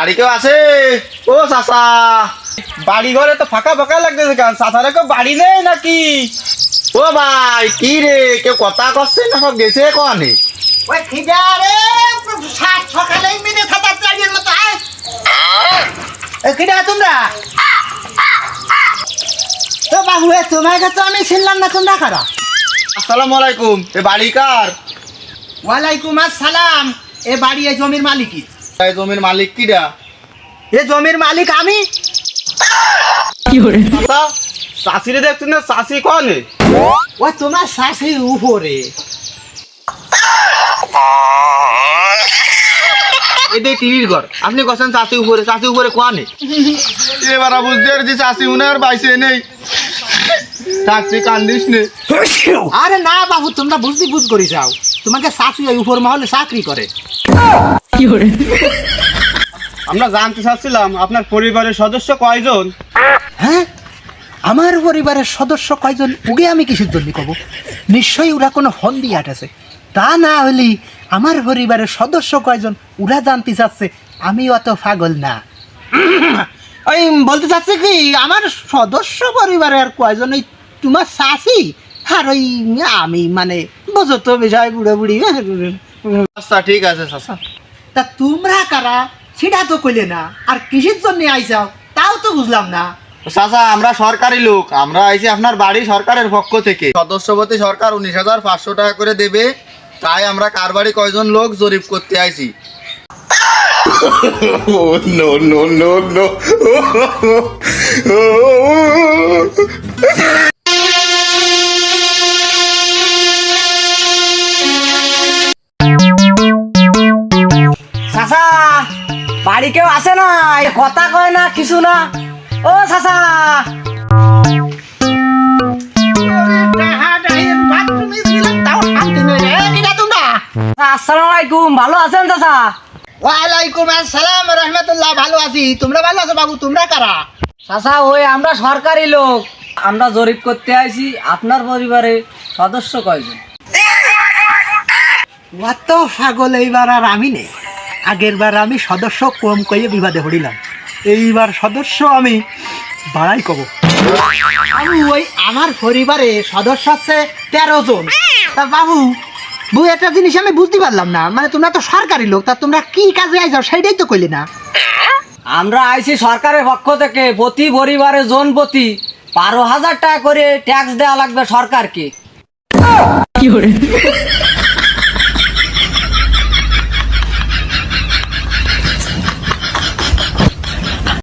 বাড়ি কেউ আছে? ও চাচা, বাড়ি ঘরে তো ফাঁকা ফাঁকা লাগতেছে, কেন চাচারা কেউ বাড়ি নেই নাকি? ও ভাই, কি রে, কেউ কথা করছে না সব গেছে কনে? ওই খিদা রে, সাত সকালেই মিলে থাকা চাইয়ের মতো আয়। এই খিদা তোমরা তো বাবু, তোমাকে তো আমি শুনলাম না, তোমরা কারা? আসসালামু আলাইকুম, এ বাড়ি কার? ওয়ালাইকুম আসসালাম। এ বাড়ি এই জমির মালিকই। এই জমির মালিক কিরা? এ জমির মালিক আমি। চাচা, চাষিরে দেখছেন না, চাষি কনে? ও তোমার শাশির উপরে। এটাই টিভির ঘর, আপনি কছেন চাষি উপরে, চাষি উপরে কনে? এবার বুঝতে পারছি চাষি উনি আর বাইসে নেই। চাষি কান্দিস নে। আরে না বাবু, তোমরা বুঝতে বুঝ করে যাও, তোমাকে শাশি ওই উপর মহলে চাকরি করে। আমরা জানতে চাচ্ছিলাম আপনার পরিবারের সদস্য কয়জন? হ্যাঁ, আমার পরিবারের সদস্য কয়জন উগে আমি কিসের জন্য কব? নিশ্চয়ই ওরা কোনো ফোন দিয়ে আটেছে। তা না হলে আমার পরিবারের সদস্য কয়জন ওরা জানতে চাচ্ছে, আমি অত পাগল না। ওই বলতে চাচ্ছে কি, আমার সদস্য পরিবারের কয়জন ওই তোমার শাশি আর ওই আমি, মানে বোঝো তো বিষয়, বুড়ো বুড়ি। আচ্ছা ঠিক আছে চাচা। তা তোমরা কারা সেটা তো কইলে না, আর কিসের জন্য আইসাও তাও তো বুঝলাম না। চাচা, আমরা সরকারি লোক, আমরা আইছি আপনার বাড়ি সরকারের পক্ষ থেকে। সদস্যপতি সরকার 19,500 টাকা করে দেবে, তাই আমরা কার বাড়ি কয়জন লোক জরিপ করতে আইছি। no, no, no, no. চাচা, বাড়ি কেউ আসে না? কথা কয় না, কিছু না। ও চাচা, আসসালামু আলাইকুম, ভালো আছেন চাচা? ওয়ালাইকুম আসসালাম রহমতুল্লাহ, ভালো আছি। তোমরা ভালো আছো বাবু? তোমরা কারা? চাচা, ওই আমরা সরকারি লোক, আমরা জরিপ করতে আইছি আপনার পরিবারে সদস্য কয়জন। অত ছাগল এইবার আর আমি নেই। আগের বার আমি সদস্য কম কইয়ে বিবাদে হরিলাম, এইবার সদস্য আমি বাড়াই কব। বাবু, ওই আমার পরিবারে সদস্য আছে 13 জন। তা বাবু, একটা জিনিস আমি বুঝতে পারলাম না, মানে তোমরা তো সরকারি লোক, তা তোমরা কি কাজে আইসাও সেটাই তো কইলে না। আমরা আইছি সরকারের পক্ষ থেকে, প্রতি পরিবারে জন প্রতি 12,000 টাকা করে ট্যাক্স দেওয়া লাগবে সরকারকে।